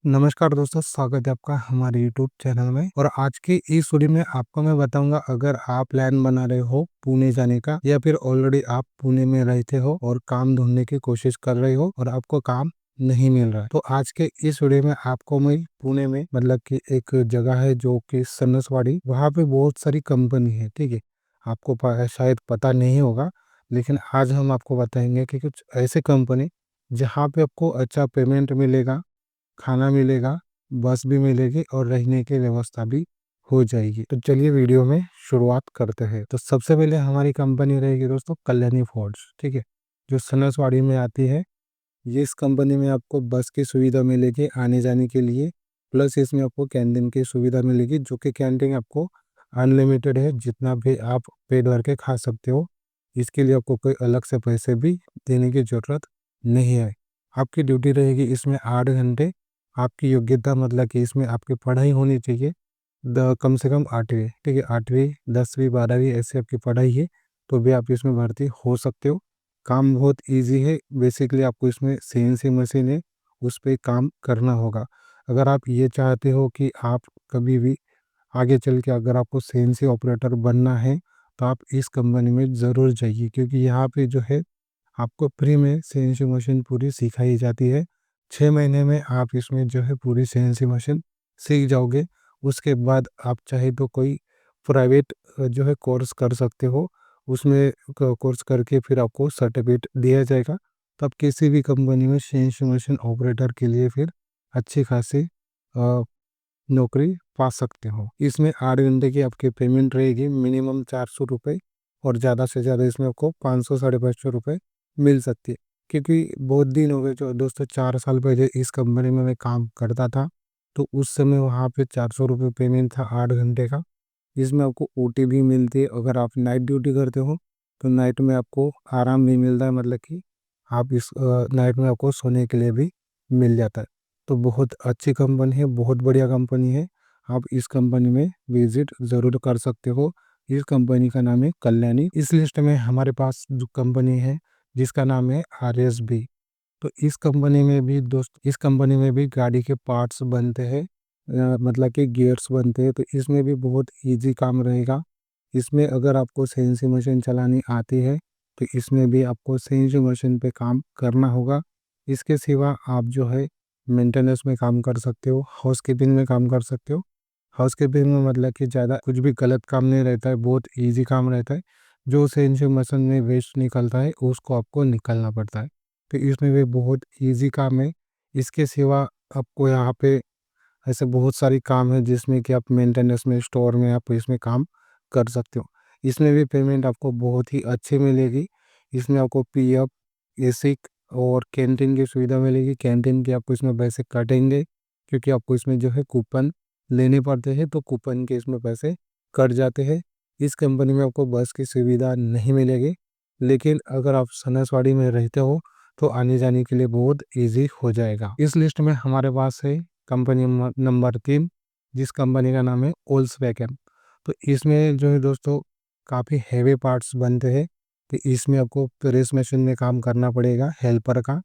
नमस्कार दोस्तों, स्वागत है आपका हमारे यूट्यूब चैनल में। और आज की इस वीडियो में आपको मैं बताऊंगा, अगर आप प्लान बना रहे हो पुणे जाने का या फिर ऑलरेडी आप पुणे में रहते हो और काम ढूंढने की कोशिश कर रहे हो और आपको काम नहीं मिल रहा है, तो आज के इस वीडियो में आपको मैं पुणे में मतलब कि एक जगह है जो कि सन्नसवाड़ी, वहाँ पे बहुत सारी कंपनी है। ठीक है, आपको शायद पता नहीं होगा, लेकिन आज हम आपको बताएंगे कि कुछ ऐसे कंपनी जहाँ पे आपको अच्छा पेमेंट मिलेगा, खाना मिलेगा, बस भी मिलेगी और रहने की व्यवस्था भी हो जाएगी। तो चलिए वीडियो में शुरुआत करते हैं। तो सबसे पहले हमारी कंपनी रहेगी दोस्तों कल्याणी फूड्स। ठीक है, जो सनसवाड़ी में आती है। ये इस कंपनी में आपको बस की सुविधा मिलेगी आने जाने के लिए, प्लस इसमें आपको कैंटीन की सुविधा मिलेगी, जो कि कैंटीन आपको अनलिमिटेड है, जितना भी आप पेट भर के खा सकते हो। इसके लिए आपको कोई अलग से पैसे भी देने की ज़रूरत नहीं है। आपकी ड्यूटी रहेगी इसमें 8 घंटे। आपकी योग्यता मतलब कि इसमें आपकी पढ़ाई होनी चाहिए कम से कम 8वीं। ठीक है, 8वीं 10वीं 12वीं ऐसी आपकी पढ़ाई है, तो भी आप इसमें भर्ती हो सकते हो। काम बहुत इजी है। बेसिकली आपको इसमें सीएनसी मशीन है, उस पर काम करना होगा। अगर आप ये चाहते हो कि आप कभी भी आगे चल के अगर आपको सीएनसी ऑपरेटर बनना है, तो आप इस कंपनी में ज़रूर जाइए, क्योंकि यहाँ पे जो है आपको फ्री में सीएनसी मशीन पूरी सिखाई जाती है। 6 महीने में आप इसमें जो है पूरी सीएनसी मशीन सीख जाओगे। उसके बाद आप चाहे तो कोई प्राइवेट जो है कोर्स कर सकते हो। उसमें कोर्स करके फिर आपको सर्टिफिकेट दिया जाएगा, तो आप किसी भी कंपनी में सीएनसी मशीन ऑपरेटर के लिए फिर अच्छी खासी नौकरी पा सकते हो। इसमें 8 घंटे की आपकी पेमेंट रहेगी मिनिमम 400 रुपये, और ज़्यादा से ज़्यादा इसमें आपको 500 550 रुपये मिल सकती है। क्योंकि बहुत दिन हो गए जो दोस्तों, 4 साल पहले इस कंपनी में मैं काम करता था, तो उस समय वहाँ पे 400 रुपये पेमेंट था 8 घंटे का। इसमें आपको ओटी भी मिलती है। अगर आप नाइट ड्यूटी करते हो तो नाइट में आपको आराम भी मिलता है, मतलब कि आप इस नाइट में आपको सोने के लिए भी मिल जाता है। तो बहुत अच्छी कंपनी है, बहुत बढ़िया कंपनी है। आप इस कंपनी में विजिट ज़रूर कर सकते हो। इस कंपनी का नाम है कल्याणी। इस लिस्ट में हमारे पास जो कंपनी है जिसका नाम है आरएसबी। तो इस कंपनी में भी गाड़ी के पार्ट्स बनते हैं, मतलब कि गियर्स बनते हैं। तो इसमें भी बहुत इजी काम रहेगा। इसमें अगर आपको सीएनसी मशीन चलानी आती है, तो इसमें भी आपको सीएनसी मशीन पे काम करना होगा। इसके सिवा आप जो है मेंटेनेंस में काम कर सकते हो, हाउसकीपिंग में काम कर सकते हो। हाउसकीपिंग में मतलब कि ज़्यादा कुछ भी गलत काम नहीं रहता है, बहुत इजी काम रहता है। जो सीएनसी मशीन में वेस्ट निकलता है उसको आपको निकालना पड़ता है। तो इसमें भी बहुत इजी काम है। इसके सिवा आपको यहाँ पे ऐसे बहुत सारी काम है जिसमें कि आप मेंटेनेंस में, स्टोर में आप इसमें काम कर सकते हो। इसमें भी पेमेंट आपको बहुत ही अच्छी मिलेगी। इसमें आपको पीएफ, एसिक और कैंटीन की सुविधा मिलेगी। कैंटीन के आपको इसमें पैसे कटेंगे, क्योंकि आपको इसमें जो है कूपन लेने पड़ते हैं, तो कूपन के इसमें पैसे कट जाते हैं। इस कंपनी में आपको बस की सुविधा नहीं मिलेगी, लेकिन अगर आप सनासवाड़ी में रहते हो तो आने जाने के लिए बहुत इजी हो जाएगा। इस लिस्ट में हमारे पास है कंपनी नंबर 3, जिस कंपनी का नाम है ओल्सवैगन। तो इसमें जो है दोस्तों काफ़ी हैवी पार्ट्स बनते हैं। तो इसमें आपको प्रेस मशीन में काम करना पड़ेगा हेल्पर का,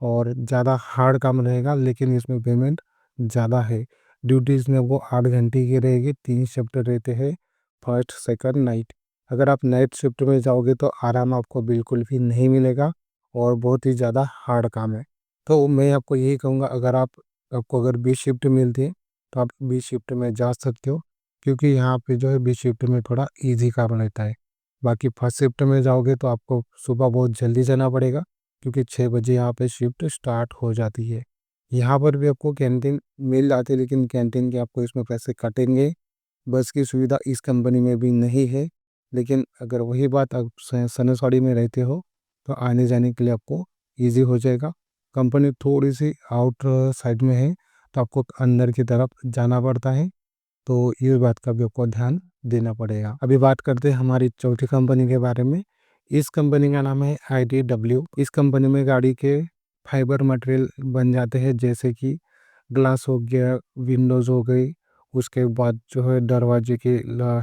और ज़्यादा हार्ड काम रहेगा, लेकिन इसमें पेमेंट ज़्यादा है। ड्यूटीज़ में वो 8 घंटे की रहेगी, 3 शिफ्ट रहते हैं, फर्स्ट सेकंड नाइट। अगर आप नाइट शिफ्ट में जाओगे तो आराम आपको बिल्कुल भी नहीं मिलेगा, और बहुत ही ज़्यादा हार्ड काम है। तो मैं आपको यही कहूँगा, अगर आपको अगर बी शिफ्ट मिलती है तो आप बी शिफ्ट में जा सकते हो, क्योंकि यहाँ पे जो है बी शिफ्ट में थोड़ा ईजी काम रहता है। बाकी फर्स्ट शिफ्ट में जाओगे तो आपको सुबह बहुत जल्दी जाना पड़ेगा, क्योंकि 6 बजे यहाँ पे शिफ्ट स्टार्ट हो जाती है। यहाँ पर भी आपको कैंटीन मिल जाती है, लेकिन कैंटीन के आपको इसमें पैसे कटेंगे। बस की सुविधा इस कंपनी में भी नहीं है। लेकिन अगर वही बात आप सनसवाड़ी में रहते हो तो आने जाने के लिए आपको ईजी हो जाएगा। कंपनी थोड़ी सी आउट साइड में है, तो आपको अंदर की तरफ जाना पड़ता है। तो ये बात का भी आपको ध्यान देना पड़ेगा। अभी बात करते हैं हमारी चौथी कंपनी के बारे में। इस कंपनी का नाम है ITW। इस कंपनी में गाड़ी के फाइबर मटेरियल बन जाते हैं, जैसे कि ग्लास हो गया, विंडोज़ हो गई, उसके बाद जो है दरवाजे के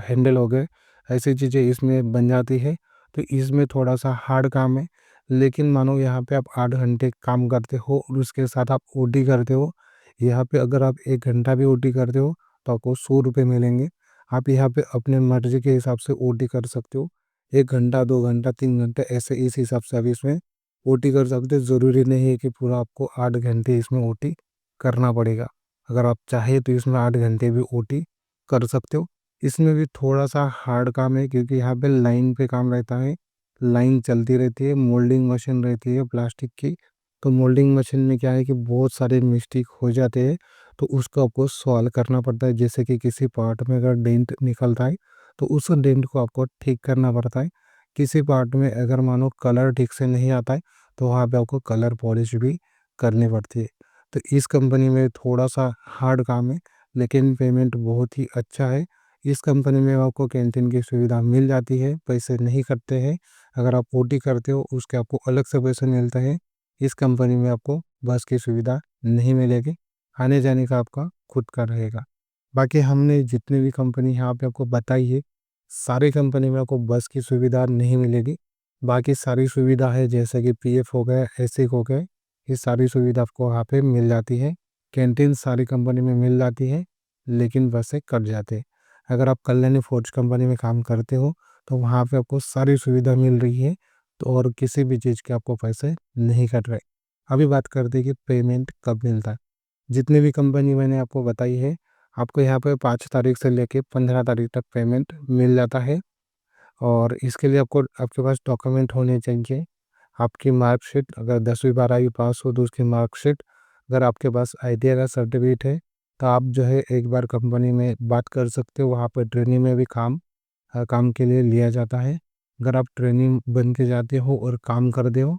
हैंडल हो गए। ऐसी चीज़ें इसमें बन जाती है। तो इसमें थोड़ा सा हार्ड काम है, लेकिन मानो यहाँ पे आप 8 घंटे काम करते हो और उसके साथ आप ओटी करते हो। यहाँ पे अगर आप 1 घंटा भी ओटी करते हो तो आपको 100 रुपये मिलेंगे। आप यहाँ पे अपने मर्जी के हिसाब से ओटी कर सकते हो, 1 घंटा, 2 घंटा, 3 घंटे, ऐसे इस हिसाब से आप इसमें ओटी कर सकते हो। ज़रूरी नहीं है कि पूरा आपको 8 घंटे इसमें ओटी करना पड़ेगा। अगर आप चाहे तो इसमें 8 घंटे भी ओटी कर सकते हो। इसमें भी थोड़ा सा हार्ड काम है क्योंकि यहाँ पे लाइन पे काम रहता है, लाइन चलती रहती है, मोल्डिंग मशीन रहती है प्लास्टिक की। तो मोल्डिंग मशीन में क्या है कि बहुत सारे मिस्टेक हो जाते हैं, तो उसको आपको सॉल्व करना पड़ता है। जैसे कि किसी पार्ट में अगर डेंट निकलता है तो उस डेंट को आपको ठीक करना पड़ता है। किसी पार्ट में अगर मानो कलर ठीक से नहीं आता है तो वहाँ पे आपको कलर पॉलिश भी करनी पड़ती है। तो इस कंपनी में थोड़ा सा हार्ड काम है, लेकिन पेमेंट बहुत ही अच्छा है। इस कंपनी में आपको कैंटीन की सुविधा मिल जाती है, पैसे नहीं कटते हैं। अगर आप ओटी करते हो उसके आपको अलग से पैसे मिलते हैं। इस कंपनी में आपको बस की सुविधा नहीं मिलेगी, आने जाने का आपका खुद का रहेगा। बाकी हमने जितनी भी कंपनी यहाँ पे आपको बताई है, सारी कंपनी में आपको बस की सुविधा नहीं मिलेगी। बाकी सारी सुविधा है जैसे कि पीएफ हो गए, एसिक हो गए, ये सारी सुविधा आपको वहाँ पे मिल जाती है। कैंटीन सारी कंपनी में मिल जाती है, लेकिन बसें कट जाते हैं। अगर आप कल्याणी फोर्ज कंपनी में काम करते हो तो वहाँ पे आपको सारी सुविधा मिल रही है, तो और किसी भी चीज़ के आपको पैसे नहीं कट रहे। अभी बात करते हैं कि पेमेंट कब मिलता है। जितनी भी कंपनी मैंने आपको बताई है, आपको यहाँ पे 5 तारीख से लेके 15 तारीख तक पेमेंट मिल जाता है। और इसके लिए आपको आपके पास डॉक्यूमेंट होने चाहिए। आपकी मार्कशीट, अगर 10वीं 12वीं पास हो तो उसकी मार्कशीट, अगर आपके पास आईटीआई का सर्टिफिकेट है तो आप जो है एक बार कंपनी में बात कर सकते हो। वहाँ पर ट्रेनिंग में भी काम के लिए लिया जाता है। अगर आप ट्रेनिंग बन के जाते हो और काम करते हो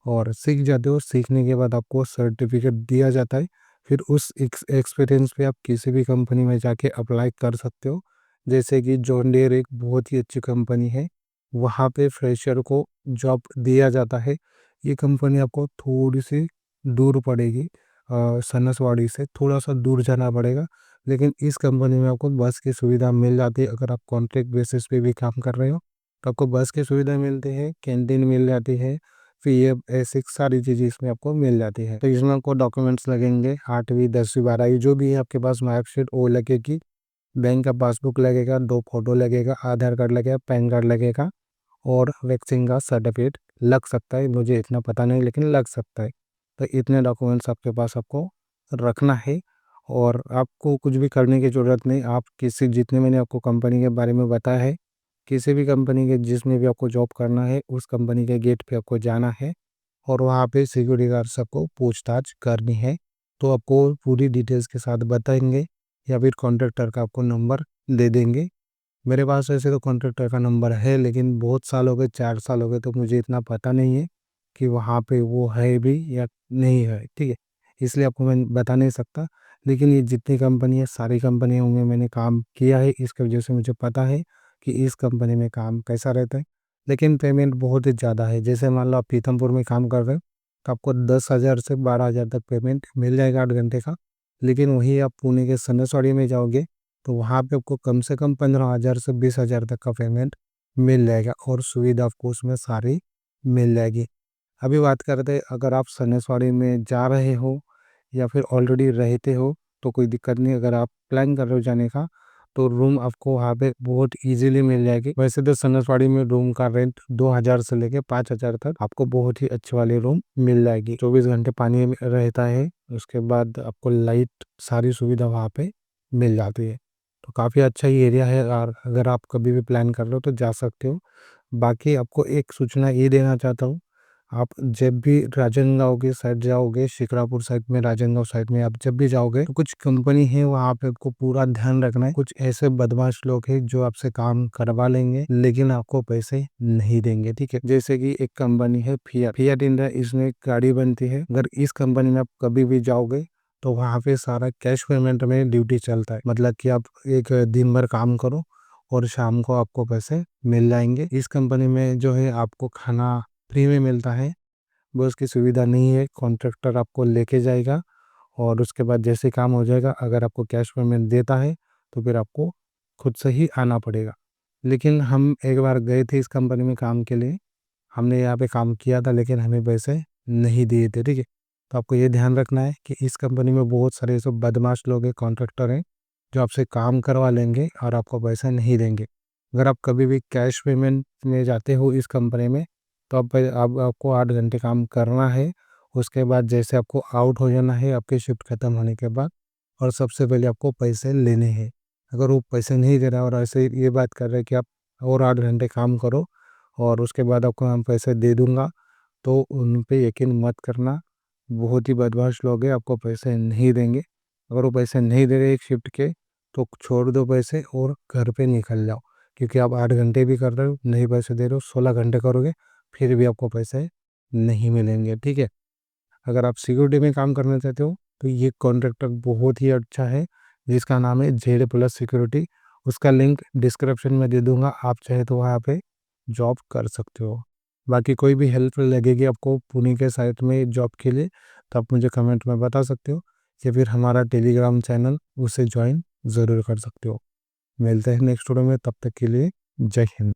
और सीख जाते हो, सीखने के बाद आपको सर्टिफिकेट दिया जाता है। फिर उस एक्सपीरियंस पे आप किसी भी कंपनी में जाके अप्लाई कर सकते हो। जैसे कि जॉन डीयर एक बहुत ही अच्छी कंपनी है, वहाँ पे फ्रेशर को जॉब दिया जाता है। ये कंपनी आपको थोड़ी सी दूर पड़ेगी, सनसवाड़ी से थोड़ा सा दूर जाना पड़ेगा, लेकिन इस कंपनी में आपको बस की सुविधा मिल जाती है। अगर आप कॉन्ट्रैक्ट बेसिस पे भी काम कर रहे हो तो आपको बस की सुविधा मिलती है, कैंटीन मिल जाती है, पीएफ ऐसी सारी चीज़ें इसमें आपको मिल जाती है। तो इसमें आपको डॉक्यूमेंट्स लगेंगे, 8वीं 10वीं 12वीं जो भी है आपके पास मार्कशीट वो लगेगी, बैंक का पासबुक लगेगा, 2 फोटो लगेगा, आधार कार्ड लगेगा, पैन कार्ड लगेगा और वैक्सीन का सर्टिफिकेट लग सकता है। मुझे इतना पता नहीं लेकिन लग सकता है। तो इतने डॉक्यूमेंट्स आपके पास आपको रखना है और आपको कुछ भी करने की ज़रूरत नहीं। आप किसी जितने मैंने आपको कंपनी के बारे में बताया है, किसी भी कंपनी के जिसमें भी आपको जॉब करना है उस कंपनी के गेट पे आपको जाना है और वहाँ पे सिक्योरिटी गार्ड से आपको पूछताछ करनी है। तो आपको पूरी डिटेल्स के साथ बताएंगे या फिर कॉन्ट्रैक्टर का आपको नंबर दे देंगे। मेरे पास ऐसे तो कॉन्ट्रैक्टर का नंबर है, लेकिन बहुत साल हो गए, 4 साल हो गए, तो मुझे इतना पता नहीं है कि वहाँ पे वो है भी या नहीं है। ठीक है, इसलिए आपको मैं बता नहीं सकता। लेकिन ये जितनी कंपनी है सारी कंपनियों में मैंने काम किया है, इसकी वजह से मुझे पता है कि इस कंपनी में काम कैसा रहता है। लेकिन पेमेंट बहुत ही ज़्यादा है। जैसे मान लो आप पीथमपुर में काम कर रहे हो तो आपको 10,000 से 12,000 तक पेमेंट मिल जाएगा 8 घंटे का। लेकिन वही आप पुणे के सनसवाड़ी में जाओगे तो वहाँ पे आपको कम से कम 15,000 से 20,000 तक का पेमेंट मिल जाएगा और सुविधा आपको उसमें सारी मिल जाएगी। अभी बात करते हैं, अगर आप सनसवाड़ी में जा रहे हो या फिर ऑलरेडी रहते हो तो कोई दिक्कत नहीं। अगर आप प्लान कर रहे हो जाने का तो रूम आपको वहाँ पे बहुत इजीली मिल जाएगी। वैसे तो सनसवाड़ी में रूम का रेंट 2,000 से लेके 5,000 तक आपको बहुत ही अच्छी वाली रूम मिल जाएगी। 24 घंटे पानी में रहता है, उसके बाद आपको लाइट सारी सुविधा वहाँ पे मिल जाती है। तो काफ़ी अच्छा ही एरिया है और अगर आप कभी भी प्लान कर रहे हो तो जा सकते हो। बाकी आपको एक सूचना ये देना चाहता हूँ, आप जब भी राजनांदगांव के साइड जाओगे, शिक्रापुर साइड में, राजनांदगांव साइड में आप जब भी जाओगे तो कुछ कंपनी है वहाँ पे आपको पूरा ध्यान रखना है। कुछ ऐसे बदमाश लोग हैं जो आपसे काम करवा लेंगे लेकिन आपको पैसे नहीं देंगे। ठीक है, जैसे कि एक कंपनी है फियाट फियाट इंडिया, इसमें गाड़ी बनती है। अगर इस कंपनी में आप कभी भी जाओगे तो वहाँ पे सारा कैश पेमेंट में ड्यूटी चलता है। मतलब कि आप एक दिन भर काम करो और शाम को आपको पैसे मिल जाएंगे। इस कंपनी में जो है आपको खाना फ्री में मिलता है, बस की सुविधा नहीं है। कॉन्ट्रैक्टर आपको लेके जाएगा और उसके बाद जैसे काम हो जाएगा, अगर आपको कैश पेमेंट देता है तो फिर आपको खुद से ही आना पड़ेगा। लेकिन हम एक बार गए थे इस कंपनी में काम के लिए, हमने यहाँ पे काम किया था लेकिन हमें पैसे नहीं दिए थे। ठीक है, तो आपको ये ध्यान रखना है कि इस कंपनी में बहुत सारे सब बदमाश लोग हैं, कॉन्ट्रैक्टर हैं, जो आपसे काम करवा लेंगे और आपको पैसा नहीं देंगे। अगर आप कभी भी कैश पेमेंट में जाते हो इस कंपनी में, तो आपको 8 घंटे काम करना है। उसके बाद जैसे आपको आउट हो जाना है आपकी शिफ्ट खत्म होने के बाद, और सबसे पहले आपको पैसे लेने हैं। अगर वो पैसे नहीं दे रहा और ऐसे ये बात कर रहे हैं कि आप और 8 घंटे काम करो और उसके बाद आपको हम पैसे दे दूँगा, तो उन पे यकीन मत करना। बहुत ही बदमाश लोग हैं, आपको पैसे नहीं देंगे। अगर वो पैसे नहीं दे रहे एक शिफ्ट के, तो छोड़ दो पैसे और घर पे निकल जाओ, क्योंकि आप 8 घंटे भी कर रहे हो, नहीं पैसे दे रहे हो, 16 घंटे करोगे, फिर भी आपको पैसे नहीं मिलेंगे, ठीक है? अगर आप सिक्योरिटी में काम करना चाहते हो, तो ये कॉन्ट्रैक्टर बहुत ही अच्छा है, जिसका नाम है जेड प्लस सिक्योरिटी। उसका लिंक डिस्क्रिप्शन में दे दूँगा, आप चाहे तो वहाँ पे जॉब कर सकते हो। बाकी कोई भी हेल्प लगेगी आपको पुणे के साइट में जॉब के लिए, तो आप मुझे कमेंट में बता सकते हो, या फिर हमारा टेलीग्राम चैनल उसे जॉइन ज़रूर कर सकते हो। मिलते हैं नेक्स्ट वीडियो में, तब तक के लिए जय हिंद।